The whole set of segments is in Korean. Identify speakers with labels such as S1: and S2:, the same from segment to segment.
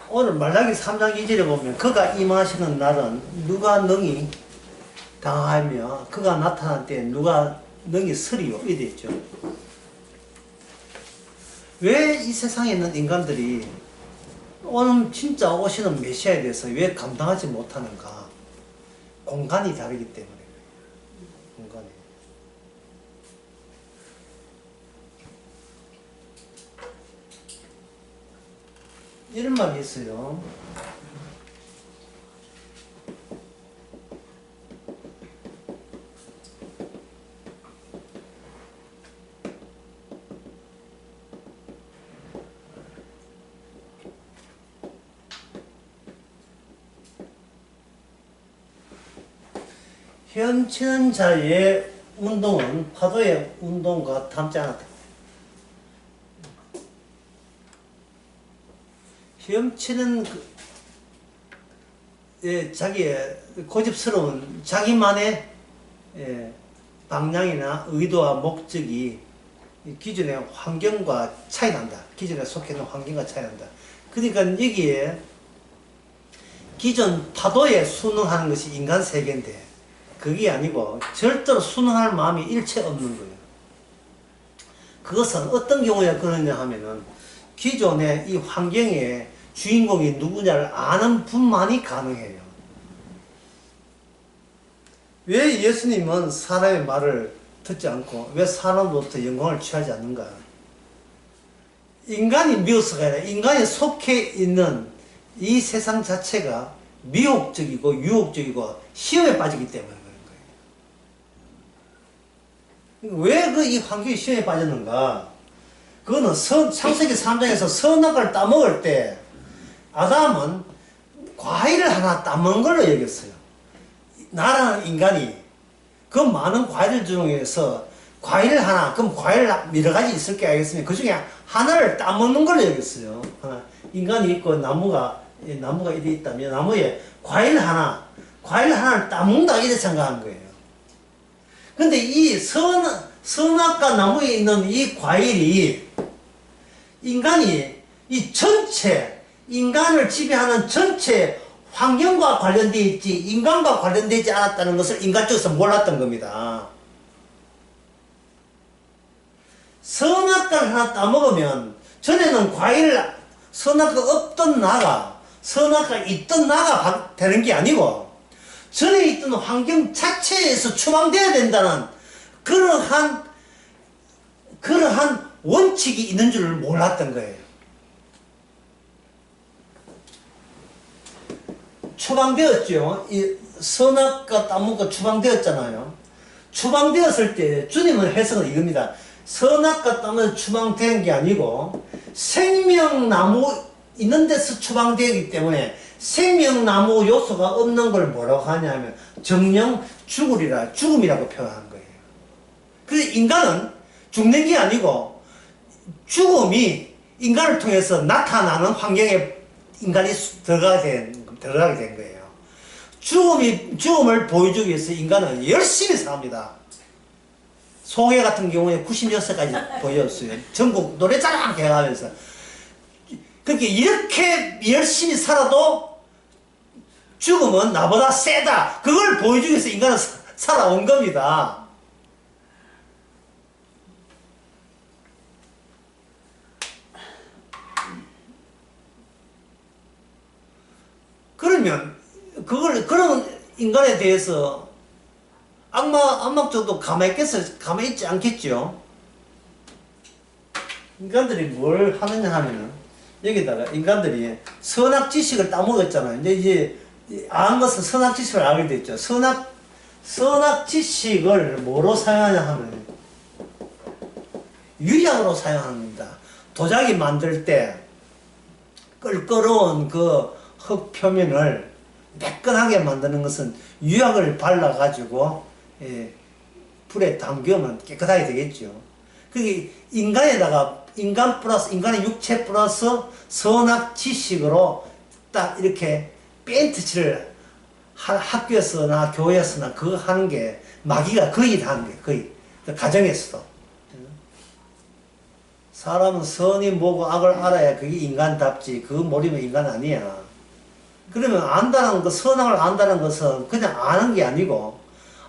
S1: 오늘 말라기 3장 2절에 보면 그가 임하시는 날은 누가 능히 당하며 그가 나타날 때 누가 능히 서리요 이래 있죠. 왜 이 세상에 있는 인간들이 오늘 진짜 오시는 메시아에 대해서 왜 감당하지 못하는가? 공간이 다르기 때문에. 공간이. 이런 말이 있어요. 헤엄치는 자의 운동은 파도의 운동과 닮지 않았다. 헤엄치는 자기의 고집스러운 자기만의 방향이나 의도와 목적이 기존의 환경과 차이 난다. 기존에 속해 있는 환경과 차이 난다. 그러니까 여기에 기존 파도에 순응하는 것이 인간 세계인데 그게 아니고 절대로 순응할 마음이 일체 없는 거예요. 그것은 어떤 경우에 그러냐 하면은 기존의 이 환경의 주인공이 누구냐를 아는 분만이 가능해요. 왜 예수님은 사람의 말을 듣지 않고 왜 사람으로부터 영광을 취하지 않는가? 인간이 미워서가 아니라 인간이 속해 있는 이 세상 자체가 미혹적이고 유혹적이고 시험에 빠지기 때문에 그런 거예요. 왜 그 이 환경이 시험에 빠졌는가? 그거는 창세기 3장에서 선악과를 따먹을 때 아담은 과일을 하나 따먹은 걸로 여겼어요. 나라는 인간이 그 많은 과일 중에서 과일 하나, 그럼 과일 여러 가지 있을 게 알겠습니까? 그 중에 하나를 따먹는 걸로 여겼어요. 하나. 인간이 있고 나무가 이래 있다면 나무에 과일 하나를 따먹는다 이래 생각한 거예요. 근데 이 선악과 나무에 있는 이 과일이 인간이 이 전체 인간을 지배하는 전체 환경과 관련되어 있지 인간과 관련되지 않았다는 것을 인간 쪽에서 몰랐던 겁니다. 선악과를 하나 따먹으면 전에는 선악과 없던 나가 선악과 있던 나가 되는 게 아니고 전에 있던 환경 자체에서 추방되어야 된다는 그러한 원칙이 있는 줄 몰랐던 거예요. 추방되었죠. 이 선악과 따먹고 추방되었잖아요. 추방되었을 때 주님은 해석은 이겁니다. 선악과 따먹어 추방된 게 아니고 생명나무 있는 데서 추방되기 때문에 생명나무 요소가 없는 걸 뭐라고 하냐면 정령 죽음이라고 표현하는 거예요. 그래서 인간은 죽는 게 아니고 죽음이 인간을 통해서 나타나는 환경에 인간이 들어가게 된 거예요. 죽음을 보여주기 위해서 인간은 열심히 삽니다. 송해 같은 경우에 96세까지 보여줬어요. 전국 노래자랑 개가면서. 그렇게 이렇게 열심히 살아도 죽음은 나보다 세다. 그걸 보여주기 위해서 인간은 살아온 겁니다. 그러면 그런 인간에 대해서 악마쪽도 가만히 있지 않겠죠? 인간들이 뭘 하느냐 하면은 여기다가 인간들이 선악 지식을 따먹었잖아요. 이제 아는 것은 선악 지식을 알게 됐죠. 선악 지식을 뭐로 사용하냐 하면 유약으로 사용합니다. 도자기 만들 때 껄끄러운 그 흙 표면을 매끈하게 만드는 것은 유약을 발라가지고 불에 담그면 깨끗하게 되겠죠. 그게 인간의 육체 플러스 선악 지식으로 딱 이렇게 페인트칠을 학교에서나 교회에서나 그거 하는 게 마귀가 거의 다 하는 거예요. 거의. 가정에서도. 사람은 선이 뭐고 악을 알아야 그게 인간답지. 그거 모르면 인간 아니야. 그러면 안다는 것, 선악을 안다는 것은 그냥 아는 게 아니고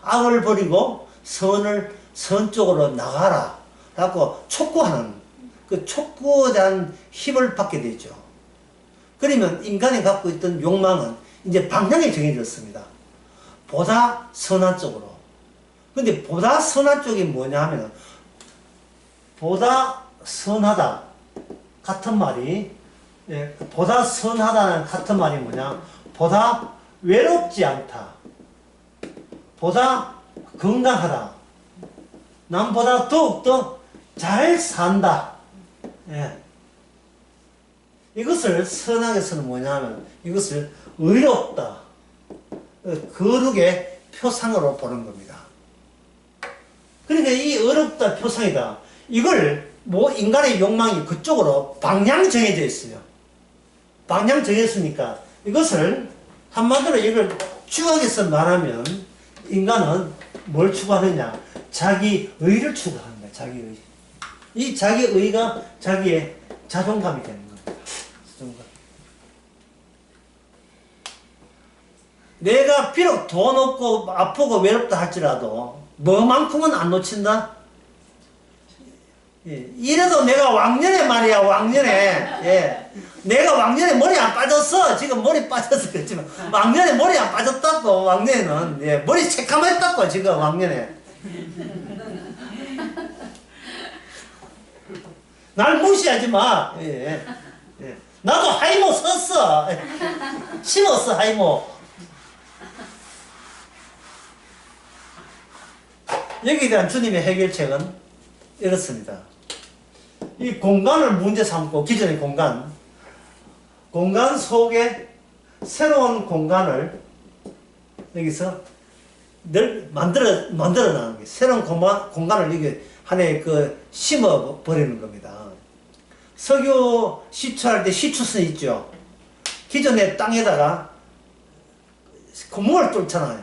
S1: 악을 버리고 선 쪽으로 나가라 라고 촉구하는 그 촉구에 대한 힘을 받게 되죠. 그러면 인간이 갖고 있던 욕망은 이제 방향이 정해졌습니다. 보다 선한 쪽으로. 근데 보다 선한 쪽이 뭐냐 하면 보다 선하다 같은 말이 보다 선하다는 같은 말이 뭐냐 보다 외롭지 않다 보다 건강하다 남보다 더욱더 잘 산다. 이것을 선악에서는 뭐냐 하면 이것을 의롭다 거룩의 표상으로 보는 겁니다. 그러니까 이 의롭다 표상이다 이걸 뭐 인간의 욕망이 그쪽으로 방향 정해져 있어요. 방향 정했으니까 이것을 한마디로 이걸 추구하게서 말하면 인간은 뭘 추구하느냐 자기 의를 추구하는 거야. 자기 의. 이 자기 의가 자기의 자존감이 되는 겁니다. 자존감. 내가 비록 돈 없고 아프고 외롭다 할지라도 뭐만큼은 안 놓친다? 이래도 내가 왕년에 말이야 왕년에 내가 왕년에 머리 안 빠졌어. 지금 머리 빠져서 그렇지만 왕년에 머리 안 빠졌다고. 왕년에는 머리 새카맸다고 지금 왕년에. 날 무시하지 마. 나도 하이모 썼어. 심었어 하이모. 여기에 대한 주님의 해결책은 이렇습니다. 이 공간을 문제 삼고 기존의 공간 속에 새로운 공간을 여기서 늘 만들어 나가는 거예요. 새로운 공간을 이게 하나의 심어 버리는 겁니다. 석유 시추할 때 시추선 있죠. 기존의 땅에다가 구멍을 뚫잖아요.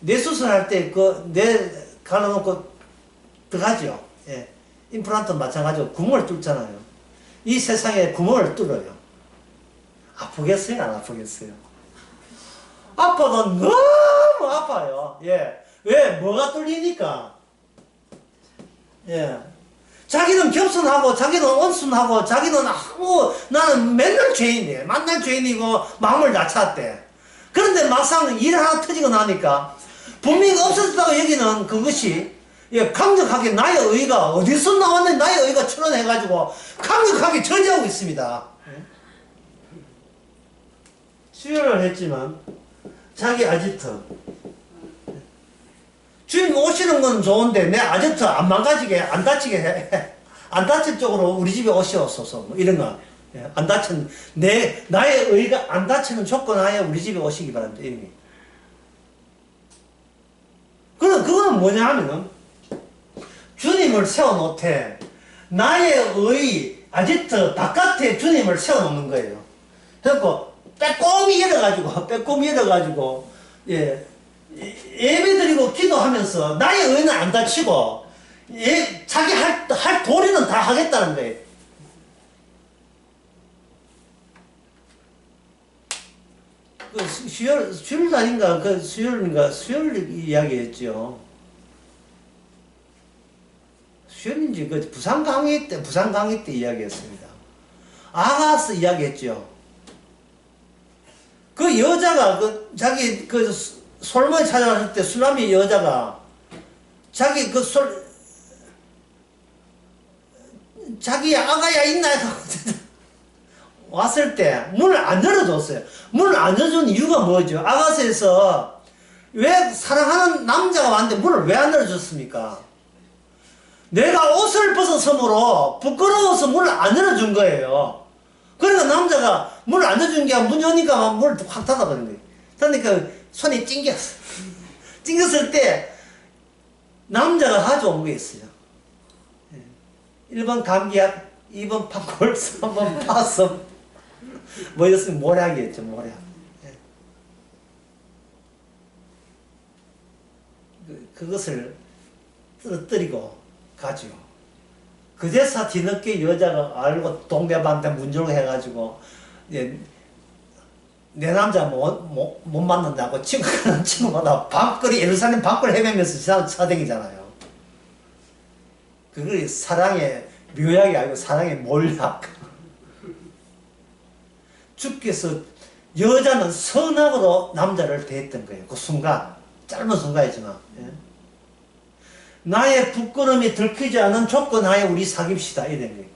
S1: 뇌수술할 때 뇌 갈라놓고 들어가죠. 임플란트 마찬가지로 구멍을 뚫잖아요. 이 세상에 구멍을 뚫어요. 아프겠어요? 안 아프겠어요? 아파도 너무 아파요. 왜? 뭐가 뚫리니까? 자기는 겸손하고, 자기는 온순하고, 자기는 나는 맨날 죄인이에요. 만날 죄인이고, 마음을 낮췄대. 그런데 막상 일 하나 터지고 나니까, 분명히 없었다고 여기는 그것이, 강력하게 나의 의가 어디서 나왔는지 나의 의가 출현해가지고 강력하게 저지하고 있습니다. 수혈을 했지만 자기 아지트 주인 오시는 건 좋은데 내 아지트 안 망가지게 안 다치게 해. 안 다칠 쪽으로 우리 집에 오시옵소서 뭐 이런 거. 안 다친 나의 의가 안 다치는 조건 하에 우리 집에 오시기 바랍니다. 이름이. 그거는 뭐냐 하면은 주님을 세워놓되 나의 의 아지트 바깥에 주님을 세워놓는 거예요. 그래서 빼꼼히 열어가지고 예배드리고 기도하면서 나의 의는 안 다치고 자기 할 도리는 다 하겠다는 거예요. 수요일 아닌가 수요일 이야기했죠. 수요일인지 부산 강의 때 이야기했습니다. 아가스 이야기했죠. 그 여자가 자기 솔몬이 찾아왔을 때 수나미 여자가 자기 자기 아가야 있나 왔을 때 문을 안 열어줬어요. 문을 안 열어준 이유가 뭐죠? 아가스에서 왜 사랑하는 남자가 왔는데 문을 왜 안 열어줬습니까? 내가 옷을 벗어서므로 부끄러워서 문을 안 열어준 거예요. 그러니까 남자가 문을 안 열어준 게 문 여니까 문을 확 닫아버린 거예요. 그러니까 손이 찡겼어. 찡겼을 때 남자가 가져온 게 있어요. 1번 감기약, 2번 판골, 3번 파섬. 뭐였으면 모략이었죠, 모략. 그것을 떨어뜨리고 가지고 그제서 뒤늦게 여자가 알고 동대방대 문조를 해가지고 예, 내 남자 못 만난다고 친구마다 밤거리 예루살렘 밤거리 헤매면서 사댕이잖아요. 그걸 사랑의 묘약이 아니고 사랑의 몰약. 주께서 여자는 선악으로 남자를 대했던 거예요. 그 순간 짧은 순간이지만 예. 나의 부끄러움이 들키지 않은 조건 하에 우리 사귀시다 이런 거예요.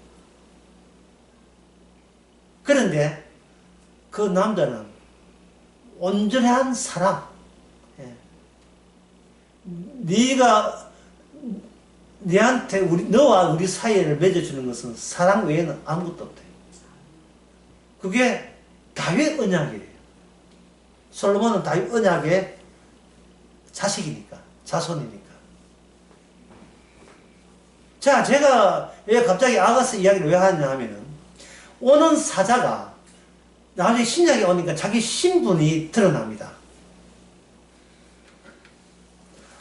S1: 그런데 그 남자는 온전한 사랑, 예. 네가 네한테 너와 우리 사이를 맺어주는 것은 사랑 외에는 아무것도 없다. 그게 다윗 언약이에요. 솔로몬은 다윗 언약의 자식이니까, 자손이니까. 자, 제가 왜 갑자기 아가스 이야기를 왜 하냐 하면은, 오는 사자가 나중에 신약에 오니까 자기 신분이 드러납니다.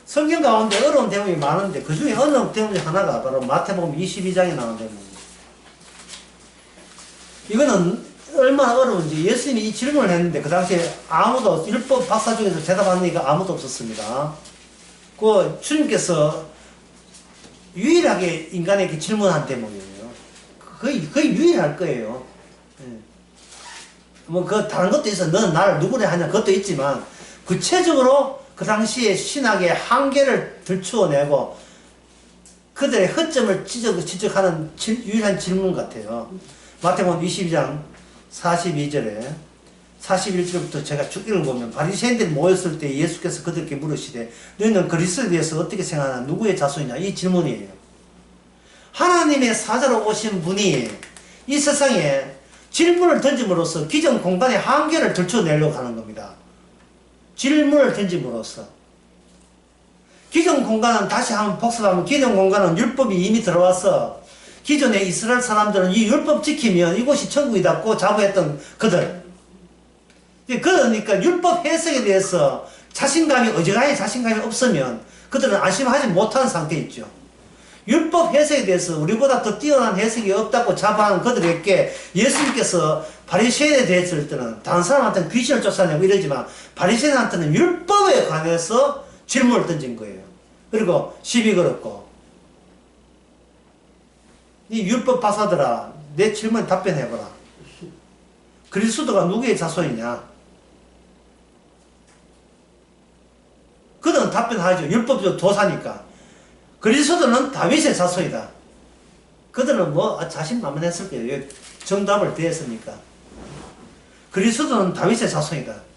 S1: 성경 가운데 어려운 대목이 많은데 그 중에 어느 대목 하나가 바로 마태복음 22장에 나오는 대목입니다. 이거는 얼마나 어려운지 예수님이 이 질문을 했는데 그 당시에 아무도 율법 박사 중에서 대답하는 이가 아무도 없었습니다. 그 주님께서 유일하게 인간에게 질문한 대목이에요. 거의 유일할 거예요. 예. 뭐 그 다른 것도 있어. 너는 나를 누구래 하냐 그것도 있지만 구체적으로 그 당시에 신학의 한계를 들추어내고 그들의 허점을 지적하는 유일한 질문 같아요. 마태복음 22장 42절에 41절부터 제가 쭉 읽어보면 바리새인들이 모였을 때 예수께서 그들에게 물으시되 너희는 그리스도에 대해서 어떻게 생각하나 누구의 자손이냐 이 질문이에요. 하나님의 사자로 오신 분이 이 세상에 질문을 던짐으로써 기존 공간의 한계를 들춰내려고 하는 겁니다. 질문을 던짐으로써 기존 공간은 다시 한번 복습하면 기존 공간은 율법이 이미 들어와서 기존의 이스라엘 사람들은 이 율법 지키면 이곳이 천국이다고 자부했던 그들. 그러니까 율법 해석에 대해서 어지간히 자신감이 없으면 그들은 안심하지 못하는 상태에 있죠. 율법 해석에 대해서 우리보다 더 뛰어난 해석이 없다고 자부하는 그들에게 예수님께서 바리새인에 대했을 때는 다른 사람한테는 귀신을 쫓아내고 이러지만 바리새인한테는 율법에 관해서 질문을 던진 거예요. 그리고 시비 걸었고 이 율법 박사들아 내 질문에 답변해보라. 그리스도가 누구의 자손이냐? 그들은 답변하죠. 율법적 도사니까. 그리스도는 다윗의 자손이다. 그들은 뭐 자신만만했을 거예요. 정답을 대했으니까. 그리스도는 다윗의 자손이다.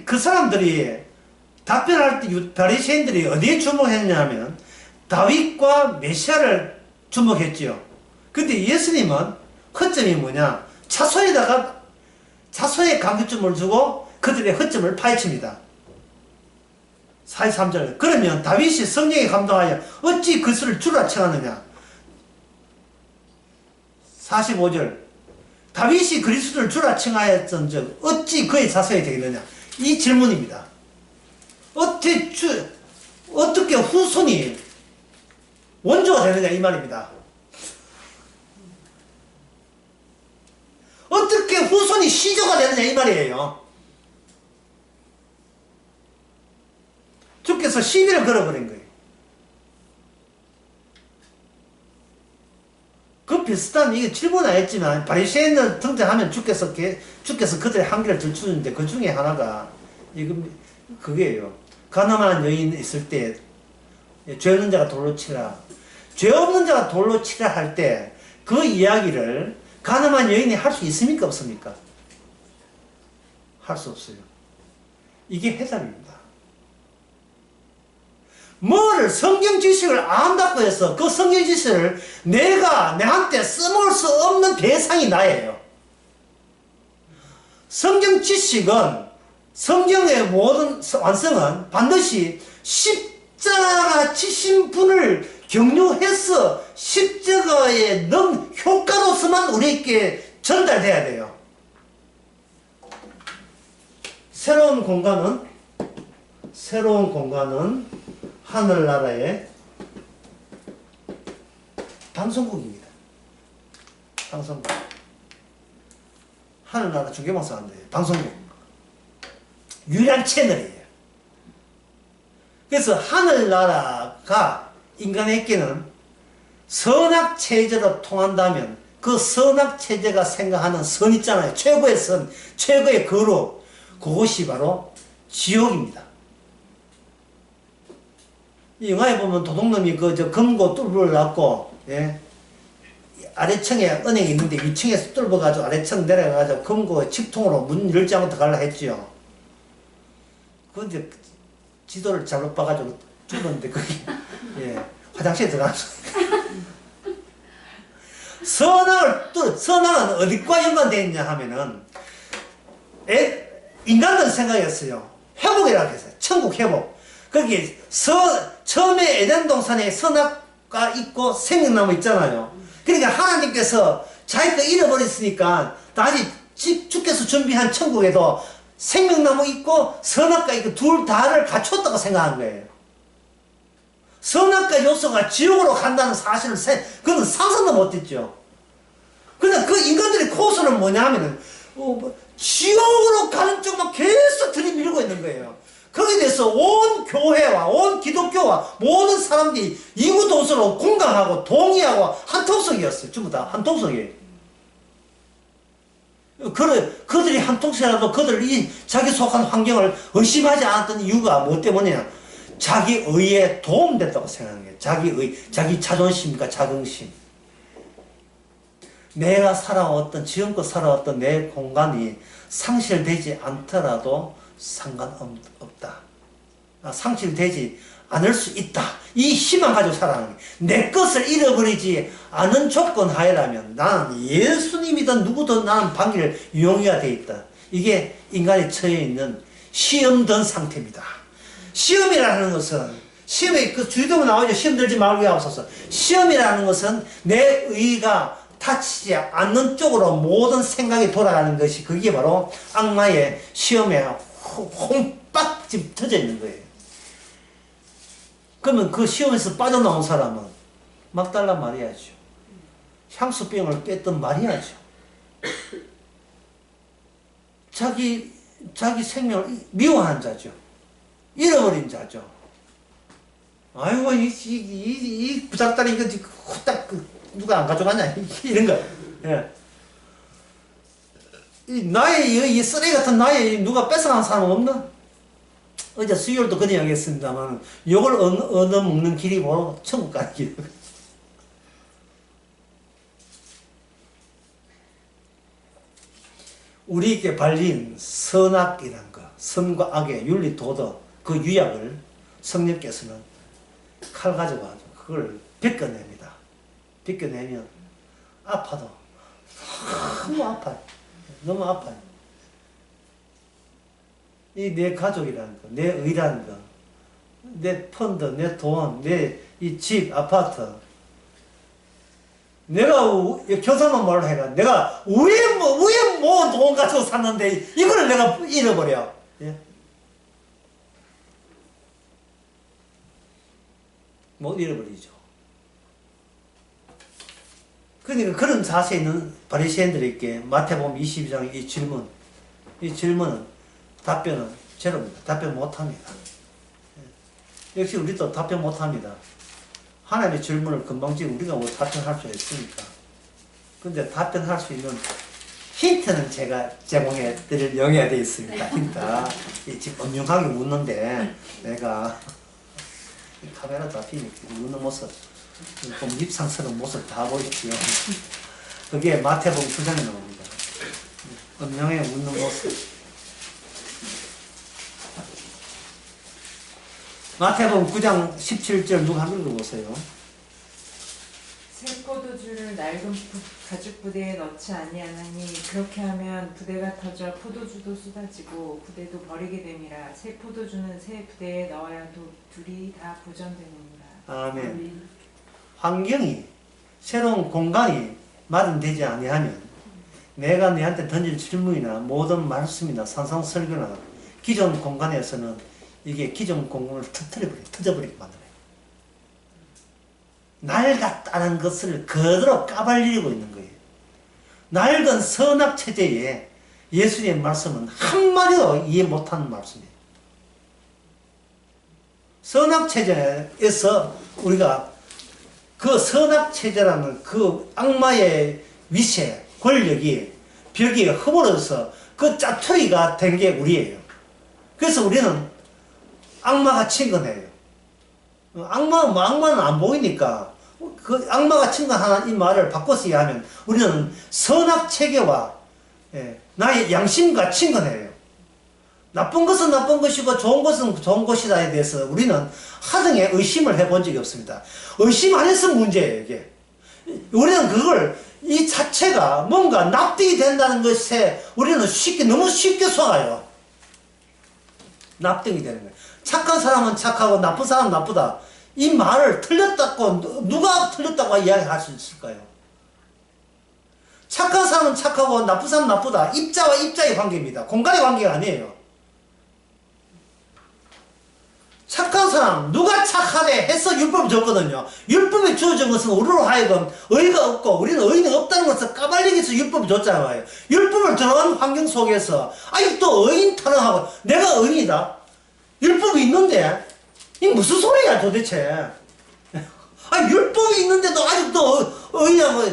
S1: 그 사람들이 답변할 때 바리새인들이 어디에 주목했냐 하면 다윗과 메시아를 주목했지요. 근데 예수님은 허점이 뭐냐? 자손에다가 자손의 강조점을 주고 그들의 허점을 파헤칩니다. 43절. 그러면 다윗이 성령에 감동하여 어찌 그것을 주라 청하느냐? 45절. 다윗이 그리스도를 주라 청하였던즉 어찌 그의 자손이 되겠느냐? 이 질문입니다. 어떻게 후손이 원조가 되느냐 이 말입니다. 어떻게 후손이 시조가 되느냐 이 말이에요. 주께서 시비를 걸어버린 거예요. 그 비슷한 이게 질문 안 했지만 바리새인을 등장하면 주께서 그들의 한계를 들추는데 그 중에 하나가 그게요. 가늠한 여인 있을 때 죄 없는 자가 돌로 치라. 죄 없는 자가 돌로 치라 할 때 그 이야기를 가늠한 여인이 할 수 있습니까 없습니까? 할 수 없어요. 이게 해답입니다. 뭐를 성경 지식을 안다고 해서 그 성경 지식을 내한테 써먹을 수 없는 대상이 나예요. 성경 지식은 성경의 모든 완성은 반드시 십자가 지신 분을 경유해서 십자가의 효과로서만 우리에게 전달돼야 돼요. 새로운 공간은 하늘나라의 방송국입니다. 방송국. 하늘나라 중계방송하는데 방송국. 유일한 채널이에요. 그래서 하늘나라가 인간에게는 선악체제로 통한다면 그 선악체제가 생각하는 선 있잖아요. 최고의 선, 최고의 거룩. 그것이 바로 지옥입니다. 이 영화에 보면 도둑놈이 금고 뚫을 놨고, 예? 아래층에 은행이 있는데 위층에서 뚫어가지고 아래층 내려가가지고 금고 직통으로 문 열지 않고 들어가려 했지요. 그런데 지도를 잘못 봐가지고 뚫었는데 거기, 예, 화장실에 들어갔어. 선악은 어디과 연관되어 있냐 하면은, 인간들 생각이었어요. 회복이라고 했어요. 천국 회복. 거기, 처음에 에덴 동산에 선악과 있고 생명나무 있잖아요. 그러니까 하나님께서 자기가 잃어버렸으니까 다시 주께서 준비한 천국에도 생명나무 있고 선악과 있고 둘 다를 갖췄다고 생각한 거예요. 선악과 요소가 지옥으로 간다는 사실을 그건 상상도 못했죠. 그냥 그 인간들의 코스는 뭐냐면은 지옥으로 가는 쪽만 계속 들이밀고 있는 거예요. 거기에 대해서 온 교회와 온 기독교와 모든 사람들이 이구동성으로 공감하고 동의하고 한통속이었어요. 전부 다 한통속이에요. 그들이 한통속이라도 그들이 자기 속한 환경을 의심하지 않았던 이유가 뭐 때문이냐? 자기 의에 도움됐다고 생각하는 거예요. 자기 의, 자기 자존심과 자긍심. 내가 살아왔던, 지금껏 살아왔던 내 공간이 상실되지 않더라도 상관없다. 상실되지 않을 수 있다. 이 희망 가지고 살아가는 거예요. 내 것을 잃어버리지 않은 조건 하에라면 나는 예수님이든 누구든 나는 방기를 이용해야 돼 있다. 이게 인간이 처해 있는 시험된 상태입니다. 시험이라는 것은 시험에 그 주의동에 나오죠. 시험 들지 말고 하옵소서. 시험이라는 것은 내 의가 다치지 않는 쪽으로 모든 생각이 돌아가는 것이 그게 바로 악마의 시험에 홍빡 지금 터져 있는 거예요. 그러면 그 시험에서 빠져나온 사람은 막달라 말해야죠. 향수병을 뺐던 말해야죠. 자기 생명을 미워하는 자죠. 잃어버린 자죠. 아이고 이 부작다리 이거 후딱 누가 안 가져가냐 이런 거. 예. 이 쓰레기 같은 나의 누가 뺏어간 사람 없나? 어제 수요일도 그런 이야기 했습니다만 욕을 얻어먹는 길이 바로 천국 가는 길. 우리에게 발린 선악이란 거, 선과 악의 윤리 도덕 그 유약을 성령께서는 칼 가져가지고 그걸 벗겨냅니다. 벗겨내면 아파도 너무 아파요. 너무 아파요. 이 내 가족이라는 거, 내 의라는 거, 내 펀드, 내 돈, 내 이 집, 아파트. 내가 교사만 말을 해가 내가 왜 뭐 돈 가지고 샀는데 이거를 내가 잃어버려. 예? 못 잃어버리죠. 그러니까 그런 자세에 있는 바리새인들에게 마태복음 22장 이 질문은 답변은 제로입니다. 답변 못합니다. 역시 우리도 답변 못합니다. 하나님의 질문을 금방 지금 우리가 뭐 답변할 수 있습니까? 근데 답변할 수 있는 힌트는 제가 제공해 드릴 영예가 되어 있습니다. 힌트. 지금 엄중하게 묻는데 내가 카메라 잡히니까 묻는 모습 좀 입상스러운 모습 다 보이시죠? 그게 마태복음 9장에 나옵니다. 엄중하게 묻는 모습. 마태복음 9장 17절 누가 한번 읽어보세요.
S2: 새 포도주를 낡은 가죽 부대에 넣지 아니하나니 그렇게 하면 부대가 터져 포도주도 쏟아지고 부대도 버리게 됨이라. 새 포도주는 새 부대에 넣어야 둘이 다 보존되느니라.
S1: 아멘. 환경이 새로운 공간이 마련되지 아니하면 내가 너한테 던질 질문이나 모든 말씀이나 산상설교나 기존 공간에서는 이게 기존 공간을 터져버리게 만들어요. 낡았다는 것을 그대로 까발리고 있는 거예요. 낡은 선악체제에 예수님의 말씀은 한마디도 이해 못하는 말씀이에요. 선악체제에서 우리가 그 선악체제라는 그 악마의 위세, 권력이 벽에 허물어서 그 짜투리가 된 게 우리예요. 그래서 우리는 악마가 친근해요. 악마는 안 보이니까 그 악마가 친근하는 이 말을 바꿔서 이해하면 우리는 선악체계와 나의 양심과 친근해요. 나쁜 것은 나쁜 것이고 좋은 것은 좋은 것이다에 대해서 우리는 하등에 의심을 해본 적이 없습니다. 의심 안 했으면 문제예요, 이게. 우리는 그걸, 이 자체가 뭔가 납득이 된다는 것에 우리는 너무 쉽게 속아요. 납득이 되는 거예요. 착한 사람은 착하고 나쁜 사람은 나쁘다. 이 말을 틀렸다고, 누가 틀렸다고 이야기할 수 있을까요? 착한 사람은 착하고 나쁜 사람은 나쁘다. 입자와 입자의 관계입니다. 공간의 관계가 아니에요. 착한 사람, 누가 착하대 해서 율법을 줬거든요. 율법이 주어진 것은 우리로 하여금 의의가 없고 우리는 의의는 없다는 것을 까발리기 위해서 율법을 줬잖아요. 율법을 들어간 환경 속에서 아직도 의인 타령하고 내가 의인이다. 율법이 있는데 이 무슨 소리야 도대체. 아니 율법이 있는데도 아직도 의인하고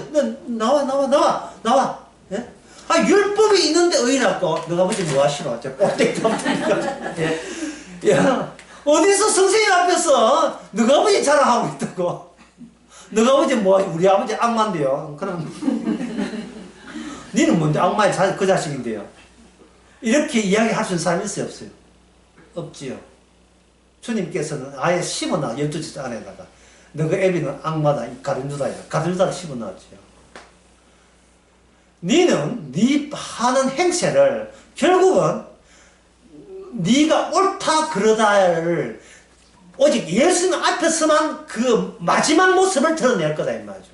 S1: 나와. 예? 아 율법이 있는데 의인하고 너가 보지 뭐 하시노. 저 꼴대기 덤비니까. 예. 야. 어디서 선생님 앞에서 너가 아버지 자랑하고 있다고. 너가 아버지 뭐 우리 아버지 악마인데요. 그럼 니는 뭔데 악마의 그 자식인데요. 이렇게 이야기할 수 있는 사람이 있어요 없어요? 없지요. 주님께서는 아예 심어놔 12절 안에다가 너가 애비는 악마다 가룟유다야. 가룟유다를 심어놨지요. 니는 네 하는 행세를 결국은 네가 옳다 그러다를 오직 예수님 앞에서만 그 마지막 모습을 드러낼 거다 이 말이죠.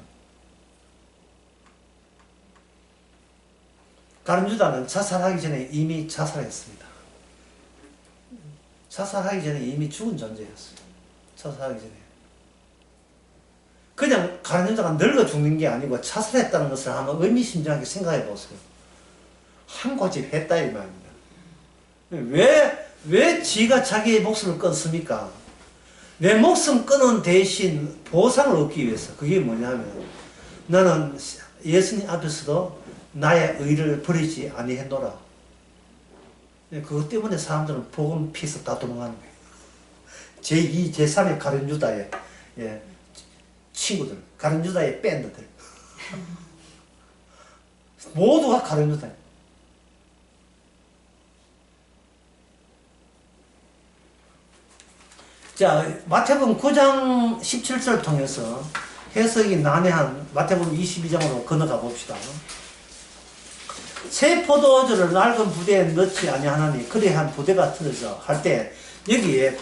S1: 가룟유다는 자살하기 전에 이미 자살했습니다. 자살하기 전에 이미 죽은 존재였어요. 자살하기 전에. 그냥 가룟유다가 늙어 죽는 게 아니고 자살했다는 것을 한번 의미심장하게 생각해 보세요. 한 고집 했다 이 말입니다. 왜 지가 자기의 목숨을 끊습니까? 내 목숨 끊은 대신 보상을 얻기 위해서. 그게 뭐냐면 나는 예수님 앞에서도 나의 의를 버리지 아니했노라. 그것 때문에 사람들은 복음 피해서 다 도망가는 거예요. 제2, 제3의 가룟유다의 친구들, 가룟유다의 밴드들 모두가 가룟유다예요. 자, 마태복음 9장 17절을 통해서 해석이 난해한 마태복음 22장으로 건너가 봅시다. 새 포도주를 낡은 부대에 넣지 아니하나니 그리한 부대가 틀어져 할 때 여기에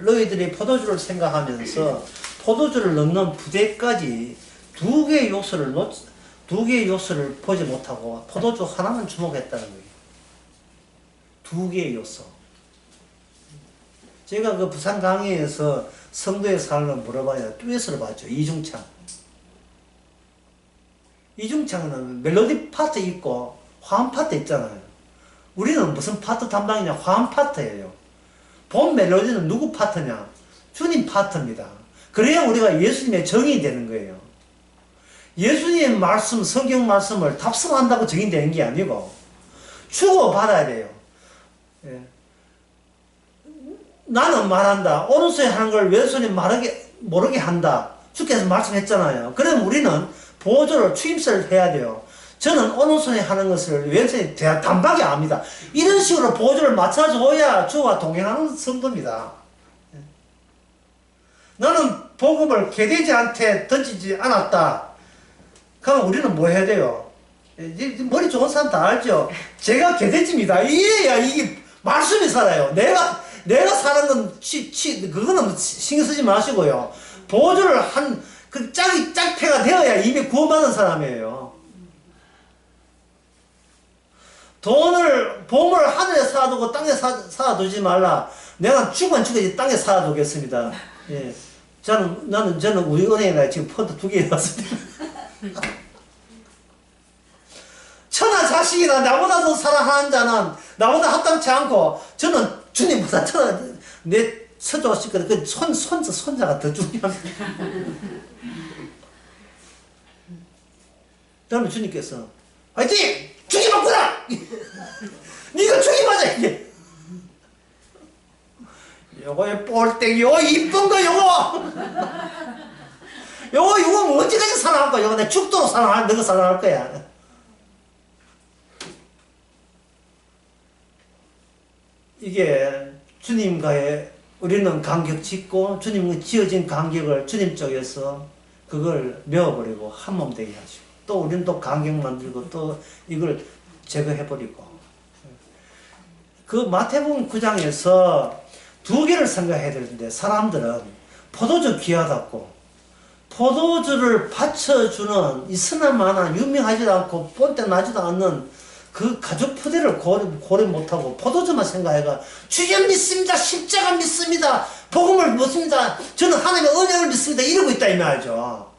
S1: 너희들이 포도주를 생각하면서 포도주를 넣는 부대까지 두 개의 요소를 보지 못하고 포도주 하나만 주목했다는 거예요. 두 개의 요소. 제가 그 부산 강의에서 성도의 삶을 물어봐야 듀엣을 봤죠. 이중창. 이중창은 멜로디 파트 있고 화음 파트 있잖아요. 우리는 무슨 파트 담당이냐? 화음 파트예요. 본 멜로디는 누구 파트냐? 주님 파트입니다. 그래야 우리가 예수님의 정이 되는 거예요. 예수님의 말씀, 성경 말씀을 답습한다고 정이 되는 게 아니고 주고받아야 돼요. 예. 나는 말한다. 오른손에 하는 걸 왼손에 모르게 한다. 주께서 말씀했잖아요. 그럼 우리는 보조를 추임새를 해야 돼요. 저는 오른손에 하는 것을 왼손에 단박에 압니다. 이런 식으로 보조를 맞춰줘야 주와 동행하는 성도입니다. 나는 복음을 개돼지한테 던지지 않았다. 그럼 우리는 뭐 해야 돼요? 머리 좋은 사람 다 알죠? 제가 개돼지입니다. 이래야 이게 말씀이 살아요. 내가 사는 건 그거는 신경 쓰지 마시고요. 보조를 그 짝패가 되어야 이미 구원받은 사람이에요. 보물 하늘에 쌓아두고 땅에 쌓아두지 말라. 내가 죽으면 죽어야지 땅에 쌓아두겠습니다. 예. 저는 우리 은행에 지금 펀드 2개 넣었습니다. 천하 자식이나 나보다 더 사랑하는 자는 나보다 합당치 않고, 저는 주님보다 내 서조식 그 손자가 더 중요합니다. 그러면 주님께서 화이팅! 죽이 맞구나! 니가 죽이 맞아 이게. 요거의 볼땡이 요 이쁜 거 요거. 요거 뭐 언제까지 사랑할 거야? 요거 내 죽도록 너가 사랑할 거야. 이게 주님과의 우리는 간격 짓고 주님과 지어진 간격을 주님 쪽에서 그걸 메워버리고 한몸 되게 하시고, 또 우리는 또 간격 만들고 또 이걸 제거해버리고. 그 마태복음 9장에서 2개를 생각해야 되는데, 사람들은 포도주 귀하다고 포도주를 받쳐주는 이스나마나 유명하지도 않고 본때 나지도 않는 그 가죽 포대를 고려 못하고 포도주만 생각해가 주님 믿습니다, 십자가 믿습니다, 복음을 믿습니다, 저는 하나님의 은혜를 믿습니다 이러고 있다 이 말이죠.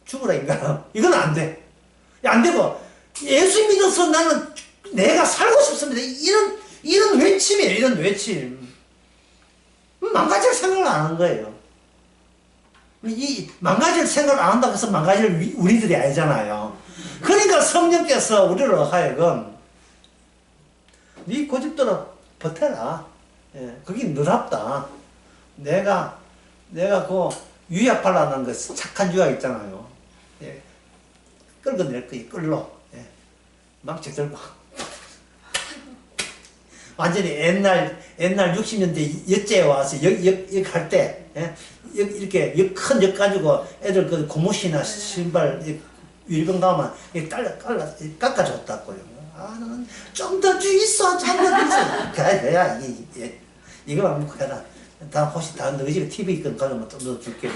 S1: 죽으라 인간아. 이건 안 돼. 안 되고, 예수 믿어서 나는 내가 살고 싶습니다 이런 외침이에요. 이런 외침. 망가질 생각을 안 하는 거예요. 이 망가질 생각을 안 한다고 해서 망가질 우리들이 아니잖아요. 그러니까 성령께서 우리를 하여금 네 고집대로 버텨라. 예, 그게 너답다. 내가 그 유약하려는 그 착한 유약 있잖아요. 예, 끌어낼 거야. 끌로. 예, 망치 들고. 완전히 옛날 60년대 역제에 와서 역 할 때, 예? 이렇게 큰 역 가지고 애들 그 고무신이나 신발 유리병 가면 깎아줬다고요. 아, 너는 좀 더 주 있어, 잠깐 있어. 그래야 이거만 먹고 해라. 다 혹시 다 너희 집에 TV 있건 가져면 좀 더 줄게.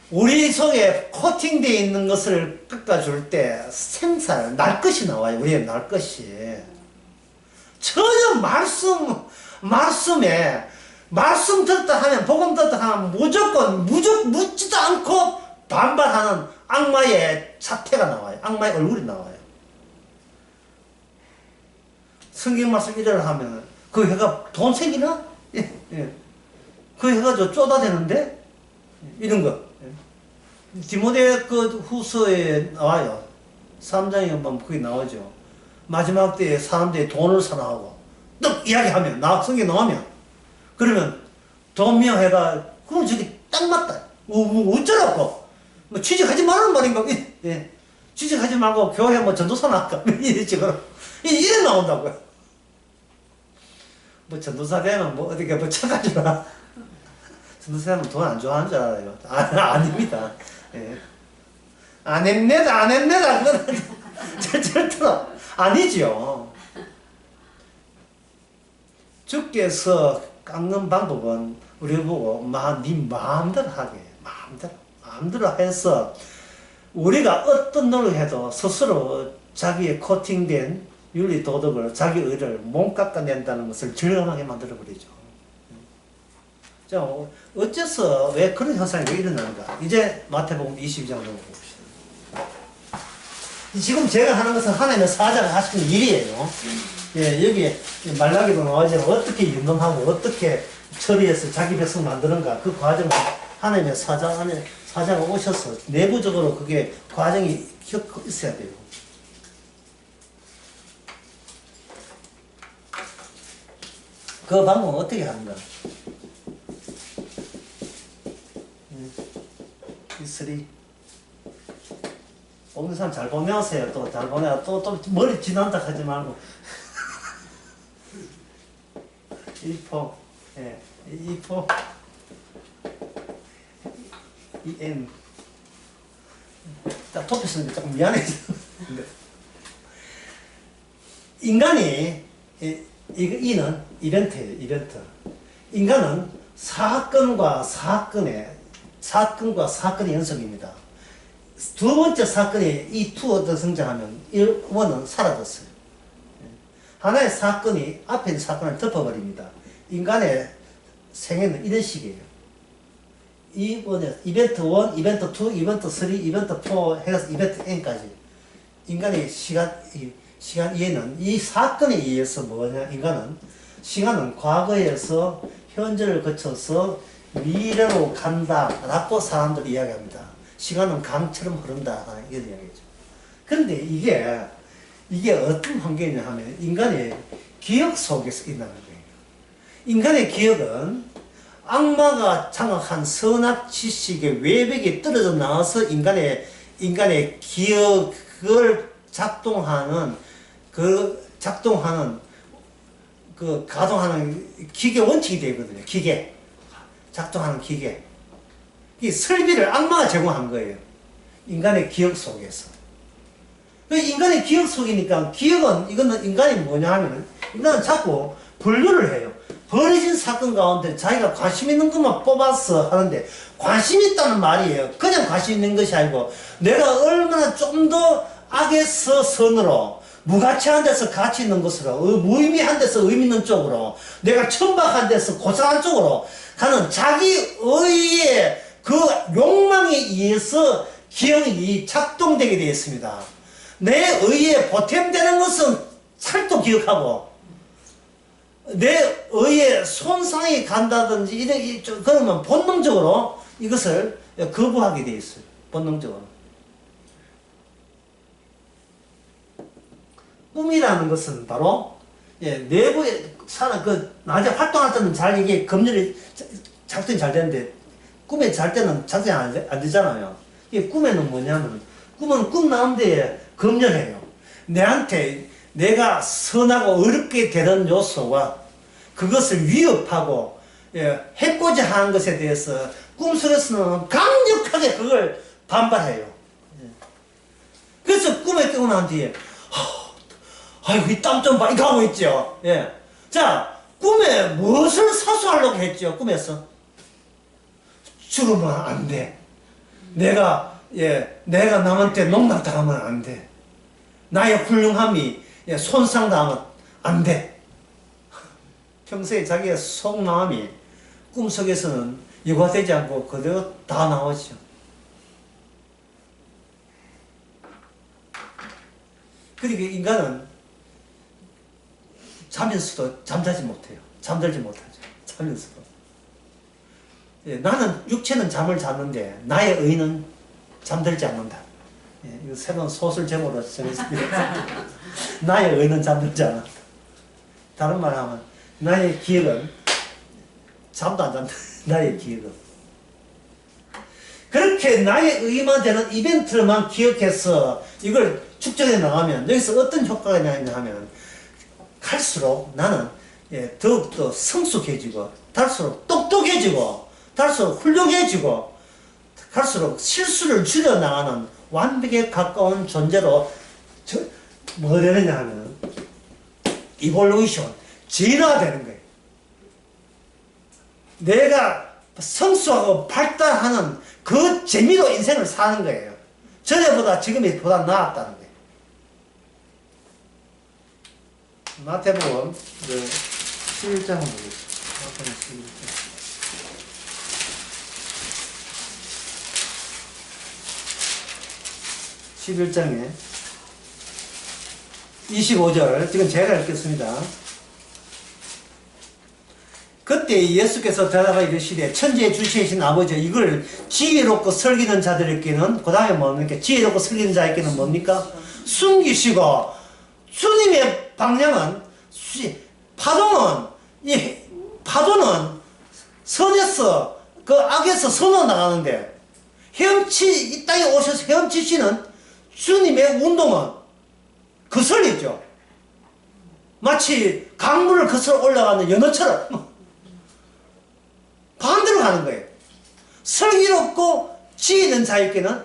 S1: 우리 속에 코팅되어 있는 것을 깎아줄 때 생살, 날 것이 나와요. 우리의 날 것이. 전혀 말씀 듣다 하면, 복음 듣다 하면 무조건 묻지도 않고 반발하는 악마의 사태가 나와요. 악마의 얼굴이 나와요. 성경 말씀 이래를 하면 그 해가 돈 생기나? 예, 예. 그 해가 쪼다대는데? 이런 거. 디모데 그 후서에 나와요. 3장에 보면 그게 나오죠. 마지막 때에 사람들이 돈을 사랑하고 딱 이야기하면, 성경에 나오면, 그러면 돈명해가 그럼 저기 딱 맞다. 어쩌라고? 뭐 취직하지 말라는 말인가? 예. 취직하지 말고 교회 뭐 전도사나 할까? 이랬지 그럼. 이래 나온다고요. 뭐 전도사 되면 뭐 어디가 뭐 착하지라. 전도사는 돈 안 좋아하는 줄 알아요. 아닙니다. 예. 안 했네다. 그건 절대로 아니죠. 주께서 깎는 방법은 우리 보고 네 마음대로 하게, 마음대로 해서 우리가 어떤 노력해도 스스로 자기의 코팅된 윤리 도덕을, 자기 의를 못 깎아낸다는 것을 절감하게 만들어버리죠. 자, 어째서 왜 그런 현상이 왜 일어나는가? 이제 마태복음 22장으로 봅시다. 지금 제가 하는 것은 하나님의 사자가 하시는 일이에요. 예, 여기 말라기도 나오지만 어떻게 윤동하고 어떻게 처리해서 자기 백성 만드는가, 그 과정을 하나님의 사자가 오셔서 내부적으로 그게 과정이 있어야 돼요. 그 방법은 어떻게 하는가? 이슬이 보는 사람 잘 보내세요. 또 잘 보내. 또 머리 지난다 하지 말고. 1포, 예, 2포, 2N. 딱 토피스는데 조금 미안해져. 인간이, 이는 이벤트예요, 이벤트. 인간은 사건과 사건의 연속입니다. 두 번째 사건이 이 투어도 성장하면 1은 사라졌어요. 하나의 사건이 앞에 있는 사건을 덮어버립니다. 인간의 생애는 이런 식이에요. 이번에 이벤트 1, 이벤트 2, 이벤트 3, 이벤트 4 해서 이벤트 N까지 인간의 시간 이해는 이 사건에 의해서 뭐냐, 인간은 시간은 과거에서 현재를 거쳐서 미래로 간다라고 사람들이 이야기합니다. 시간은 강처럼 흐른다 이런 이야기죠. 그런데 이게 어떤 환경이냐 하면 인간의 기억 속에서 일어나는 거예요. 인간의 기억은 악마가 장악한 선악 지식의 외벽에 떨어져 나와서 인간의 기억을 가동하는 기계 원칙이 되거든요. 작동하는 기계. 이 설비를 악마가 제공한 거예요. 인간의 기억 속에서. 인간의 기억 속이니까 이거는 인간이 뭐냐 하면 인간은 자꾸 분류를 해요. 벌어진 사건 가운데 자기가 관심 있는 것만 뽑아서 하는데 관심 있다는 말이에요. 그냥 관심 있는 것이 아니고 내가 얼마나 좀 더 악에서 선으로 무가치한 데서 가치 있는 것으로 무의미한 데서 의미 있는 쪽으로 내가 천박한 데서 고상한 쪽으로 가는 자기 의의 그 욕망에 의해서 기억이 작동되게 되어 있습니다. 내 의에 보탬되는 것은 살도 기억하고 내 의에 손상이 간다든지 그러면 본능적으로 이것을 거부하게 되어 있어요. 본능적으로. 꿈이라는 것은 바로 내부에 사는 낮에 활동할 때는 잘 이게 검열이 작동이 잘 되는데 꿈에 잘 때는 작동이 안 되잖아요. 이게 꿈에는 뭐냐면 꿈은 꿈 나온 데에 검열해요. 내한테 내가 선하고 어렵게 되는 요소와 그것을 위협하고 해코지 하는 것에 대해서 꿈속에서는 강력하게 그걸 반발해요. 그래서 꿈에 깨고 난 뒤에 아이고 이 땀 좀 봐 이거 하고 있죠. 자, 꿈에 무엇을 사수하려고 했죠? 꿈에서 죽으면 안 돼. 내가 남한테 농락당하면 안 돼. 나의 훌륭함이 손상당하면 안 돼. 평소에 자기의 속마음이 꿈속에서는 유화되지 않고 그대로 다 나오죠. 그러니까 인간은 자면서도 잠자지 못해요. 잠들지 못하죠. 자면서도. 나는 육체는 잠을 자는데 나의 의는 잠들지 않는다. 이거 새로운 소설 제목으로 정했습니다. 나의 의는 잠들지 않는다. 다른 말 하면 나의 기억은 잠도 안 잔다. 나의 기억은. 그렇게 나의 의만 되는 이벤트만 기억해서 이걸 축적해 나가면 여기서 어떤 효과가 나냐 하면 갈수록 나는 더욱더 성숙해지고 갈수록 똑똑해지고 갈수록 훌륭해지고 갈수록 실수를 줄여나가는 완벽에 가까운 존재로 뭐가 되느냐 하면 이볼루이션, 진화가 되는 거예요. 내가 성숙하고 발달하는 그 재미로 인생을 사는 거예요. 전에보다 지금이 보다 나았다는 거예요. 마태복음 11장을 보겠습니다. 마태복음 11장에 25절 지금 제가 읽겠습니다. 그때 예수께서 대답하여 이르시되 천지에 주시신 아버지 이걸 지혜롭고 설기는 자들에게는 그 다음에 뭡니까? 지혜롭고 설기는 자에게는 뭡니까? 숨기시고 주님의 방향은 파도는 선에서 그 악에서 선으로 나가는데 이 땅에 오셔서 헤엄치시는 주님의 운동은 거슬리죠. 마치 강물을 거슬러 올라가는 연어처럼 반대로 가는 거예요. 슬기롭고 지혜 있는 자에게는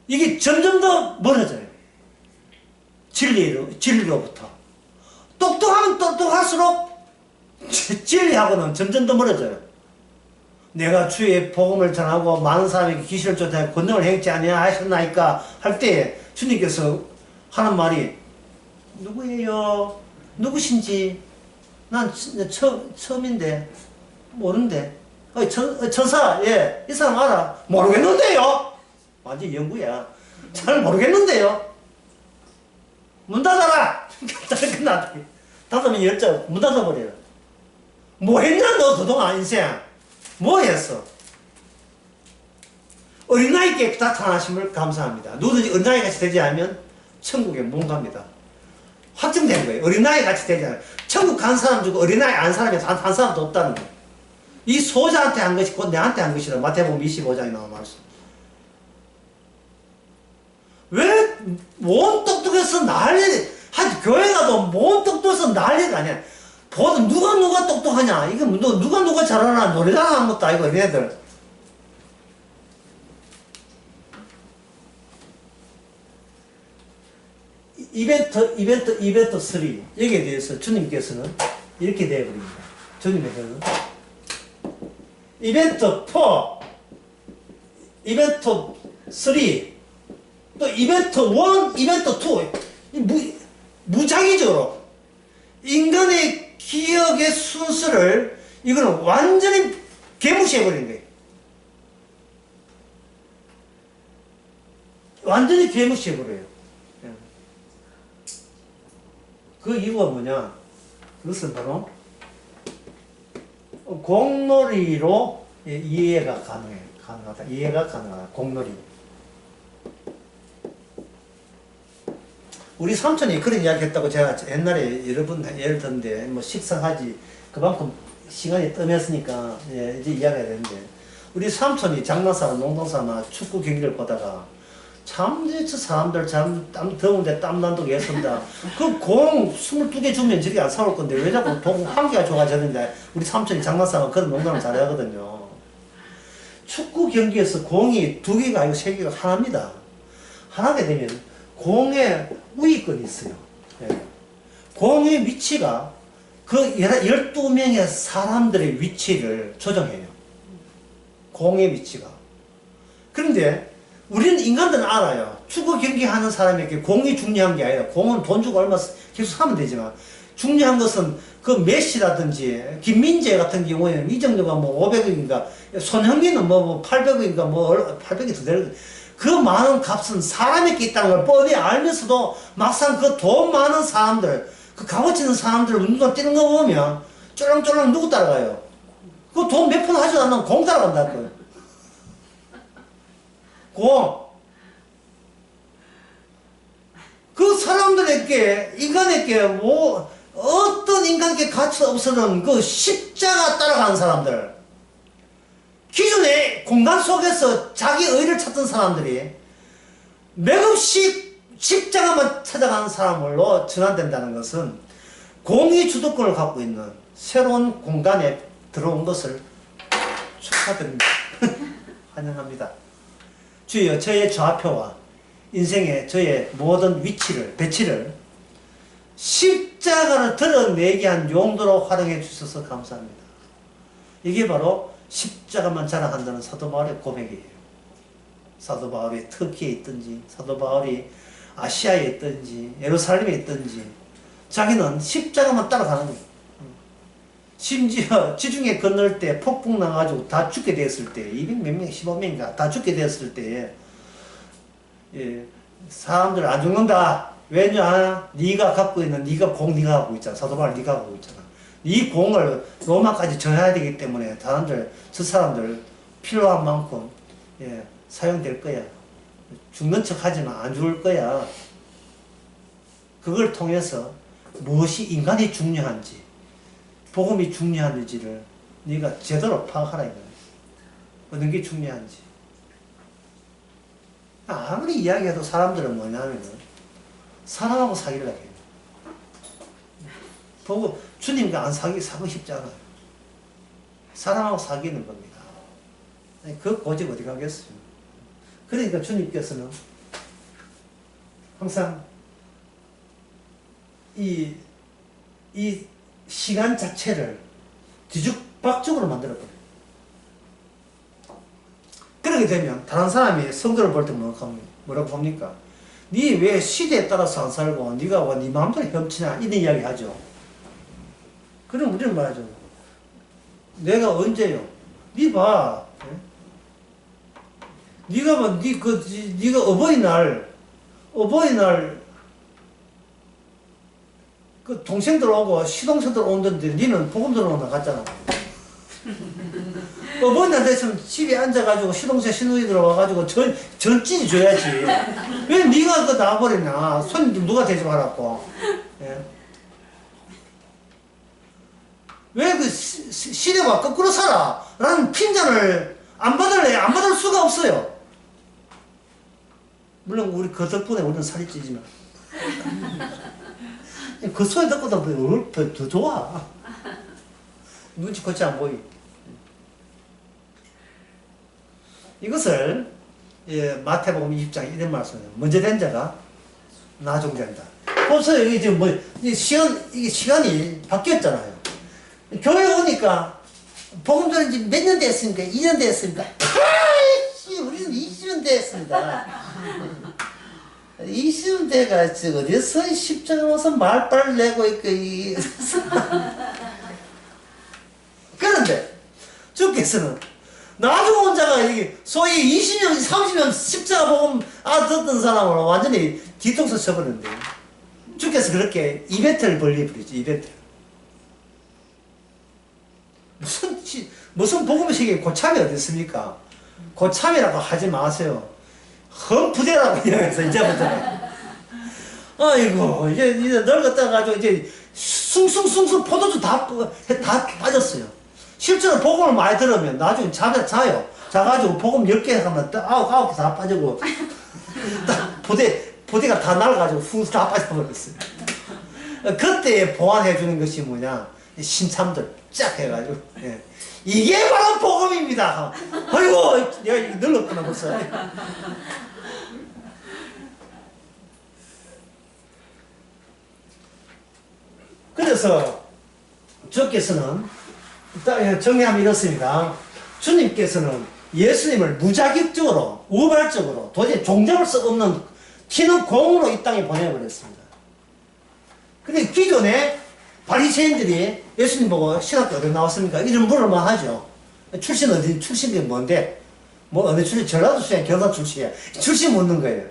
S1: 이게 점점 더 멀어져요. 진리로부터. 똑똑하면 똑똑할수록 진리하고는 점점 더 멀어져요. 내가 주의 복음을 전하고 많은 사람에게 귀신을 쫓아 권능을 행치 아니하 하셨나이까 할 때 주님께서 하는 말이 누구예요? 누구신지 난 처음인데 모르는데. 천사, 예, 이 사람 알아? 모르겠는데요? 완전 연구야. 잘 모르겠는데요? 문 닫아라! 끝났다. 닫으면 열자, 문 닫아버려요. 뭐 했냐, 너 그동안 인생? 뭐 했어? 어린아이께 나타나심을 감사합니다. 누구든지 어린아이 같이 되지 않으면 천국에 못 갑니다. 확정된 거예요. 어린아이 같이 되지 않으면. 천국 간 사람 중에 어린아이 안 사람이 한 사람도 없다는 거예요. 이 소자한테 한 것이 곧 내한테 한 것이라 마태복음 25장에 나온 말씀. 왜 뭔 똑똑해서 난리, 교회 가도 뭔 똑똑해서 난리가 아니야. 보다 누가 똑똑하냐. 이거 누가 잘하나 노래자랑 한 것도 아니고 얘네들. 이벤트 3 여기에 대해서 주님께서는 이렇게 되어버립니다. 주님께서는 이벤트 4, 이벤트 3, 또 이벤트 1, 이벤트 2 무작위적으로 인간의 기억의 순서를 이거는 완전히 개무시해버린 거예요. 완전히 개무시해버려요. 그 이유가 뭐냐? 그것은 바로 공놀이로 이해가 가능하다. 이해가 가능하다. 공놀이. 우리 삼촌이 그런 이야기 했다고 제가 옛날에 여러 번 예를 들었는데, 뭐 식상하지. 그만큼 시간이 뜸했으니까, 예, 이제 이야기가 되는데, 우리 삼촌이 장난삼아 농동삼아 축구 경기를 보다가, 참, 저 사람들 땀 더운데 땀 난다고 했습니다. 그 공 22개 주면 저기 안 사올 건데 왜 자꾸 공 1개가 좋아졌는데 우리 삼촌이 장난삼아 그런 농담을 잘하거든요. 축구 경기에서 공이 2개가 아니고 3개가 하나입니다. 하나게 되면 공에 우위권이 있어요. 예. 공의 위치가 그 12명의 사람들의 위치를 조정해요. 공의 위치가. 그런데 우리는 인간들은 알아요. 축구 경기하는 사람에게 공이 중요한 게 아니라 공은 돈 주고 얼마 계속 하면 되지만 중요한 것은 그 메시라든지 김민재 같은 경우에는 이 정도가 뭐 500억인가 손흥민은 뭐 800억인가 뭐 800이 더 되는 그 많은 값은 사람에게 있다는 걸 뻔히 알면서도 막상 그 돈 많은 사람들 그 값어치 있는 사람들 운동장 뛰는 거 보면 쫄랑쫄랑 누구 따라가요? 그 돈 몇 푼 하지도 않는 공 따라간다고요. 그 사람들에게 인간에게 뭐 어떤 인간에게 가치 없어는 그 십자가 따라가는 사람들, 기존의 공간 속에서 자기 의를 찾던 사람들이 맥없이 십자가만 찾아가는 사람으로 전환된다는 것은 공의 주도권을 갖고 있는 새로운 공간에 들어온 것을 축하드립니다. 환영합니다. 주여, 저의 좌표와 인생의 저의 모든 배치를 십자가를 드러내게 한 용도로 활용해 주셔서 감사합니다. 이게 바로 십자가만 자랑한다는 사도 바울의 고백이에요. 사도 바울이 터키에 있든지 사도 바울이 아시아에 있든지 예루살렘에 있든지 자기는 십자가만 따라가는 거예요. 심지어 지중해 건널 때 폭풍 나가지고 다 죽게 되었을 때 200몇 명, 15명인가 다 죽게 되었을 때 예, 사람들 안 죽는다. 왜냐? 네가 갖고 있는 네가 갖고 있잖아. 사도 바울 네가 갖고 있잖아. 이 공을 로마까지 전해야 되기 때문에 저 사람들 필요한 만큼 예, 사용될 거야. 죽는 척 하지만 안 죽을 거야. 그걸 통해서 무엇이 인간이 중요한지 복음이 중요한지를 네가 제대로 파악하라 이거야. 어느 게 중요한지. 아무리 이야기해도 사람들은 뭐냐면은 사람하고 사귀려고 해요. 보고 주님과 안 사고 싶지 않아요. 사람하고 사귀는 겁니다. 그 고집 어디 가겠어요. 그러니까 주님께서는 항상 이 시간 자체를 뒤죽박죽으로 만들어버려요. 그렇게 되면 다른 사람이 성도를 볼 때 뭐라고 봅니까? 니 왜 시대에 따라서 안 살고 니가 와 니 마음대로 헤엄치냐 이런 이야기 하죠. 그럼 우리는 말하죠. 내가 언제요? 니 봐. 니가 뭐, 니가 어버이날, 그 동생들 오고 시동생들 오는데 니는 복음 들어오나 갔잖아. 어버이날 됐으면 집에 앉아가지고 시동생 시누이 들어와가지고 전찌 줘야지. 왜 니가 그 나와버리냐. 손님들 누가 대접하라고. 예? 왜 그 시대가 거꾸로 살아? 라는 핀잔을 안 받을래? 안 받을 수가 없어요. 물론 우리 그 덕분에 우리는 살이 찌지만 그 소리 듣고도 더 좋아. 눈치코치 안 보이. 이것을 마태복음 20장 이런 말씀이에요. 먼저 된 자가 나중 된다. 벌써 이게 지금 이게 시간이 바뀌었잖아요. 교회 오니까 복음 전한 지 몇 년 됐습니까? 2년 됐습니까? 아이씨, 우리는 20년 됐습니다. 20년 돼가지고 어디서 십자가 와서 말빨을 내고 있고 그런데 주께서는 나중 온 자가 이게 소위 20년, 30년 십자가 복음 듣던 사람을 완전히 뒤통수 쳐버렸는데 주께서 그렇게 이벤트를 벌려버리죠. 이벤트. 무슨 복음의 세계에 고참이 어디 있습니까? 고참이라고 하지 마세요. 험부대라고 이러면서 이제부터 아이고 이제 늙었다 가지고 이제 숭숭숭숭 포도주 다 빠졌어요. 실제로 복음을 많이 들으면 나중에 자요. 자가지고 복음 10개 하면 아홉 개 다 빠지고 부대가 다 날아가지고 훅 다 빠져버렸어요. 그때 보완해 주는 것이 뭐냐? 신참들 쫙 해가지고 이게 바로 복음입니다. 아이고 내가 늙었구나 벌써. 그래서 주께서는 정리하면 이렇습니다. 주님께서는 예수님을 무자격적으로 우발적으로 도저히 종잡을 수 없는 튀는 공으로 이 땅에 보내버렸습니다. 근데 기존에 바리새인들이 예수님 보고 신학교 어디 나왔습니까? 이런 물을만 하죠. 출신이 뭔데? 뭐 어느 출신? 전라도 출신, 경상 출신이야. 출신 묻는 거예요.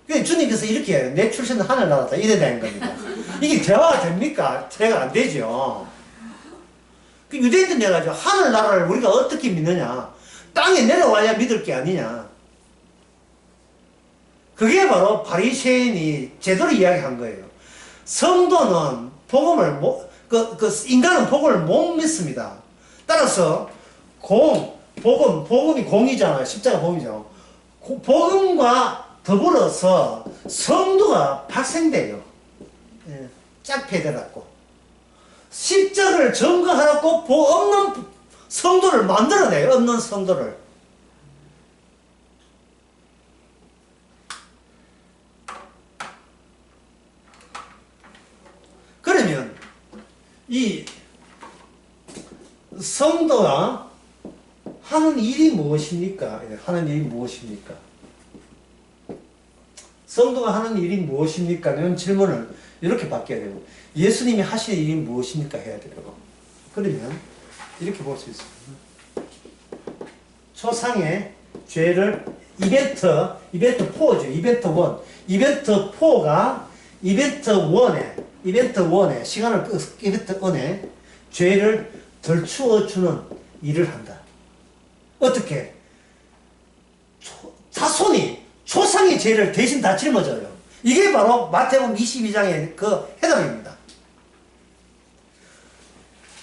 S1: 그러니까 주님께서 이렇게 해요. 내 출신은 하늘나라다. 이래 되는 겁니다. 이게 대화가 됩니까? 대화가 안 되죠. 그 유대인들 내가지고 하늘나라를 우리가 어떻게 믿느냐? 땅에 내려와야 믿을 게 아니냐? 그게 바로 바리새인이 제대로 이야기한 거예요. 성도는 복음을 인간은 복음을 못 믿습니다. 따라서 복음이 공이잖아요. 십자가 복음이죠. 복음과 더불어서 성도가 발생돼요. 짝패되라고. 십자가를 증거하라고 없는 성도를 만들어내요. 없는 성도를. 그러면 이 성도가 하는 일이 무엇입니까? 하는 일이 무엇입니까? 성도가 하는 일이 무엇입니까? 이런 질문을 이렇게 바뀌어야 되고, 예수님이 하시는 일이 무엇입니까? 해야 되고. 그러면 이렇게 볼 수 있습니다. 초상의 죄를 이벤트 4죠. 이벤트 1. 이벤트 4가 이벤트 1에 시간을 이벤트 1에 죄를 덜 추어주는 일을 한다. 어떻게? 자손이 초상의 죄를 대신 다 짊어져요. 이게 바로 마태복음 22장의 그 해답입니다.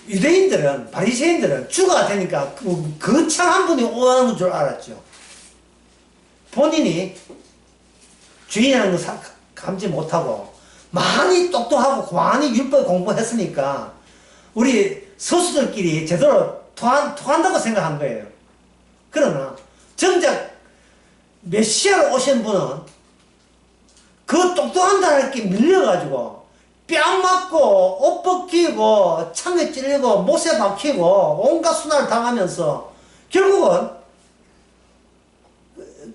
S1: 유대인들은, 바리새인들은 주가 되니까 거창한 분이 오는 줄 알았죠. 본인이 주인이라는 걸 감지 못하고 많이 똑똑하고 많이 율법 공부했으니까 우리 서수들끼리 제대로 통한다고 생각한 거예요. 그러나 정작 메시아로 오신 분은 그 똑똑한 자들께 밀려가지고 뺨 맞고 옷 벗기고 창에 찔리고 못에 박히고 온갖 수난을 당하면서 결국은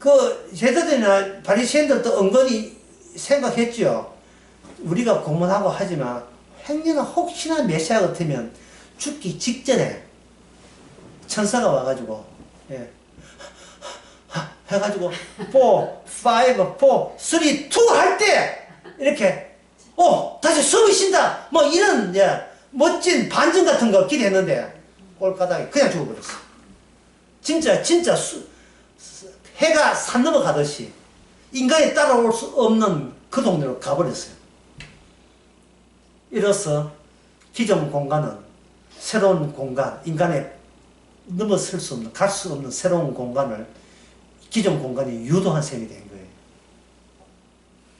S1: 그 제자들이나 바리새인들도 은근히 생각했죠. 우리가 고문하고 하지만 행여나 혹시나 메시아 같으면 죽기 직전에 천사가 와가지고 예. 해가지고 4, 5, 4, 3, 2 할 때 이렇게 다시 숨이 쉰다 뭐 이런 멋진 반전 같은 거 기대했는데 꼴까닥에 그냥 죽어버렸어. 진짜 해가 산 넘어가듯이 인간이 따라올 수 없는 그 동네로 가버렸어요. 이로써 기존 공간은 새로운 공간, 인간의 넘어설 수 없는, 갈 수 없는 새로운 공간을 기존 공간이 유도한 셈이 된 거예요.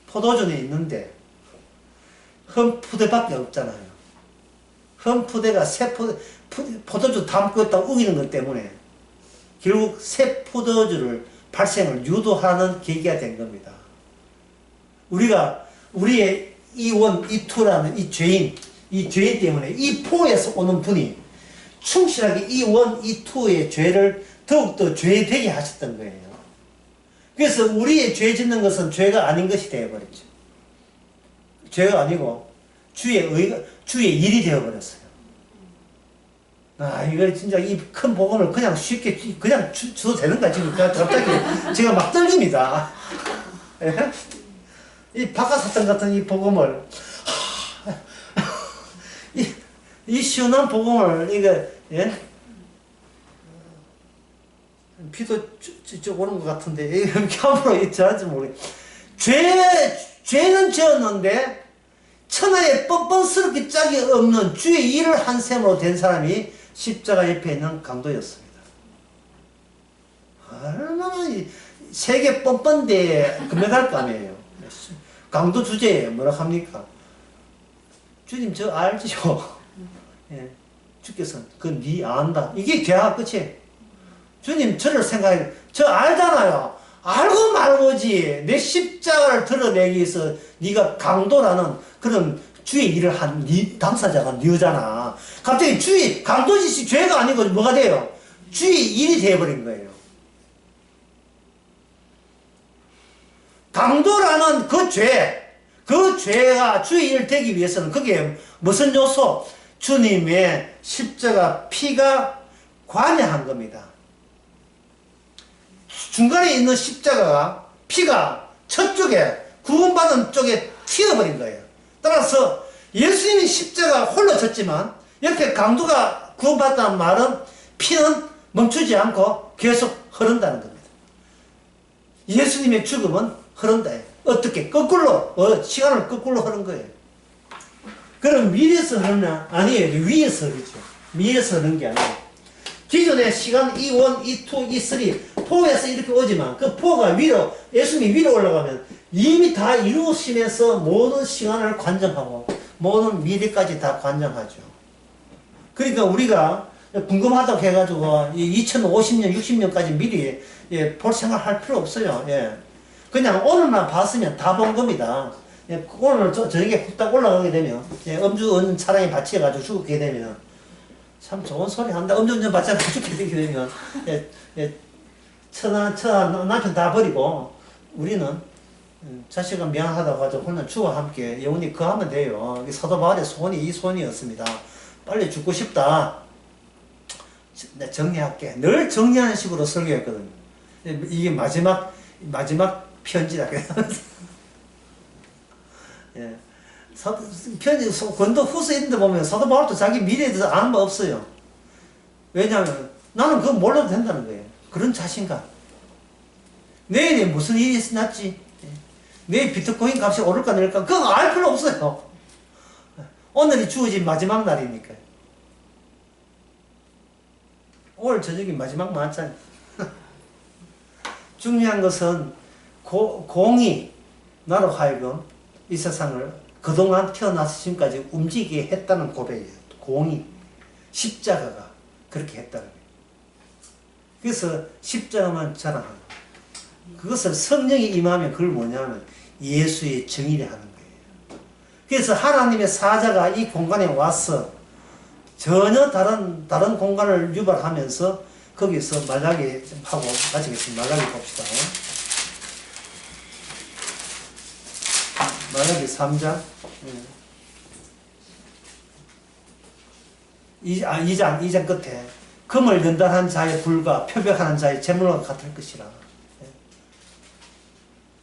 S1: 포도주는 있는데 흠푸대밖에 없잖아요. 흠푸대가 포도주 담고 있다고 우기는 것 때문에 결국 새 포도주를 발생을 유도하는 계기가 된 겁니다. 우리가 우리의 이원, 이투라는 이 죄인 때문에 이 포에서 오는 분이 충실하게 이원, 이투의 죄를 더욱더 죄되게 하셨던 거예요. 그래서 우리의 죄 짓는 것은 죄가 아닌 것이 되어버렸죠. 죄가 아니고 주의 일이 되어버렸어요. 이거 진짜 이 큰 복음을 그냥 쉽게 그냥 줘도 되는가 지금 갑자기 제가 막 떨립니다. 예? 이 박하사탕 같은 이 복음을 이 시원한 복음을 예? 비도 쭉 오는 것 같은데 이렇게 함부로 저한지 모르겠어요. 죄는 지었는데 천하에 뻔뻔스럽게 짝이 없는 주의 일을 한 셈으로 된 사람이 십자가 옆에 있는 강도였습니다. 얼마나 세계 뻔뻔대에 금메달 감이에요. 강도 주제에 뭐라 합니까? 주님 저 알지요? 예, 주께서 그건 네 안다. 이게 대화 끝이에요. 주님 저를 생각해. 저 알잖아요. 알고 말고지. 내 십자가를 드러내기 위해서 네가 강도라는 그런 주의 일을 한 당사자가 너잖아. 갑자기 강도짓이 죄가 아니고 뭐가 돼요? 주의 일이 되어버린 거예요. 강도라는 그 죄가 주의 일을 되기 위해서는 그게 무슨 요소? 주님의 십자가 피가 관여한 겁니다. 중간에 있는 십자가가 피가 저쪽에 구원받은 쪽에 튀어버린 거예요. 따라서 예수님이 십자가 홀로 졌지만 옆에 강도가 구원받았다는 말은 피는 멈추지 않고 계속 흐른다는 겁니다. 예수님의 죽음은 흐른다. 어떻게? 거꾸로 시간을 거꾸로 흐른 거예요. 그럼 위에서 흐르나? 아니에요. 위에서 흐르죠. 위에서 흐른 게 아니에요. 기존의 시간 E1, E2, E3 포에서 이렇게 오지만 그 포가 위로 예수님이 위로 올라가면 이미 다 이루어지면서 모든 시간을 관정하고 모든 미래까지 다 관정하죠. 그러니까 우리가 궁금하다고 해가지고 2050년, 60년까지 미리 볼 생각할 필요 없어요. 그냥 오늘만 봤으면 다 본 겁니다. 오늘 저녁에 훅딱 올라가게 되면 음주운전 차량에 받쳐가지고 죽게 되면 참 좋은 소리 한다. 음주운전 받쳐가 죽게 되게 되면 처나 남편 다 버리고 우리는 자식은 미안하다고 하죠. 홀는 주와 함께 영원히 거하면 돼요. 사도 바울의 소원이 이 소원이었습니다. 빨리 죽고 싶다. 내가 정리할게. 늘 정리하는 식으로 설교했거든요. 이게 마지막 편지라 그래서 편지 권도 후서 있는데 보면 사도 바울도 자기 미래에 대해서 아는 바 없어요. 왜냐하면 나는 그거 몰라도 된다는 거예요. 그런 자신감. 내일에 무슨 일이 났지? 내일 비트코인 값이 오를까 내릴까? 그거 알 필요 없어요. 오늘이 주어진 마지막 날이니까요. 오늘 저녁이 마지막 만찬. 중요한 것은 공이 나로 하여금 이 세상을 그동안 태어나서 지금까지 움직이게 했다는 고백이에요. 공이 십자가가 그렇게 했다는 거예요. 그래서 십자가만 자랑하는 거예요. 그것을 성령이 임하면 그걸 뭐냐면 예수의 정의를 하는 거예요. 그래서 하나님의 사자가 이 공간에 와서 전혀 다른 공간을 유발하면서 거기서 말라기 하고 마치겠습니다. 말라기 봅시다. 말라기 3장. 이장 끝에 금을 연단한 자의 불과 표백하는 자의 재물과 같을 것이라.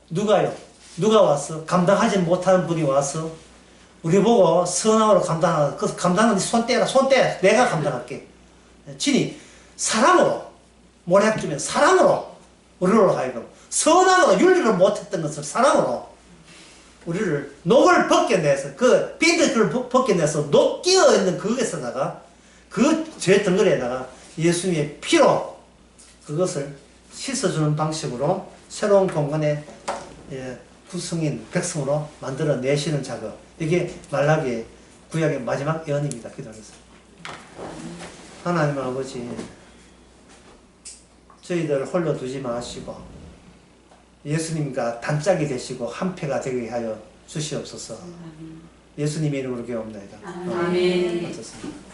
S1: 누가요? 누가 와서 감당하지 못하는 분이 와서 우리 보고 선악으로 감당하라. 그 감당은 손 떼라. 손 떼. 내가 감당할게. 친히 사랑으로 모략 주면 사랑으로 우리로 하여금 선악으로 윤리를 못했던 것을 사랑으로 우리를 녹을 벗겨내서 그 빈들을 벗겨내서 녹 끼어 있는 그것에다가 그 죄 덩어리에다가 예수님의 피로 그것을 씻어주는 방식으로 새로운 공간에 구성인 백성으로 만들어 내시는 작업. 이게 말라기 구약의 마지막 예언입니다. 기도하면서 하나님 아버지 저희들 홀로 두지 마시고 예수님과 단짝이 되시고 한패가 되게 하여 주시옵소서. 예수님의 이름으로 기도합니다.
S3: 아멘.
S1: 어떻습니까?